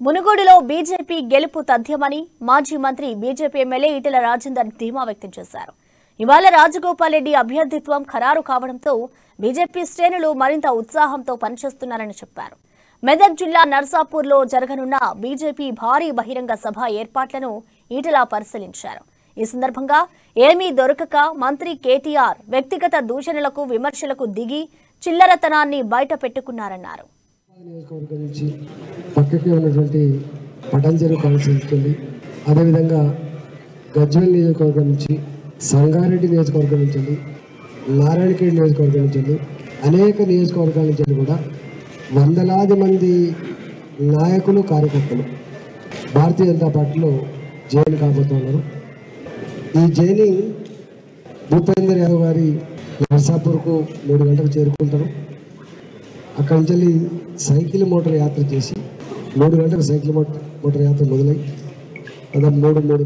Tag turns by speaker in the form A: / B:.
A: మునుగోడులో బీజేపీ గెలుపు తథ్యమని మాజీ మంత్రి బీజేపీ ఎమ్మెల్యే ఈటెల రాజేందర్ ధీమా వ్యక్తం చేశారు. ఇవాళ రాజగోపాల్ రెడ్డి అభ్యర్థిత్వం ఖరారు కావడంతో బీజేపీ శ్రేణులు మరింత ఉత్సాహంతో పనిచేస్తున్నారని చెప్పారు. మెదక్ జిల్లా నర్సాపూర్లో జరగనున్న బీజేపీ భారీ బహిరంగ సభ ఏర్పాట్లను ఈటెల పరిశీలించారు. ఈ సందర్భంగా ఏమీ దొరకక మంత్రి కేటీఆర్ వ్యక్తిగత దూషణలకు విమర్శలకు దిగి చిల్లరతనాన్ని బయట పెట్టుకున్నారన్నారు.
B: నియోజకవర్గం నుంచి పక్కకి ఉన్నటువంటి పటంచెరు కాన్స్టిట్యూన్సీ, అదేవిధంగా గజ్వేల్ నియోజకవర్గం నుంచి, సంగారెడ్డి నియోజకవర్గం నుంచి, నారాయణఖేడ్ నియోజకవర్గం నుంచి, అనేక నియోజకవర్గాల నుంచి కూడా వందలాది మంది నాయకులు, కార్యకర్తలు భారతీయ జనతా పార్టీలో జాయిన్ కాబోతున్నారు. ఈ జాయినింగ్ భూపేందర్ యాదవ్ గారి నర్సాపూర్కు 3 గంటలకు చేరుకుంటారు. అక్కడి నుంచి సైకిల్ మోటార్ యాత్ర చేసి 3 గంటలకు సైకిల్ మోటార్ యాత్ర మొదలై 3:30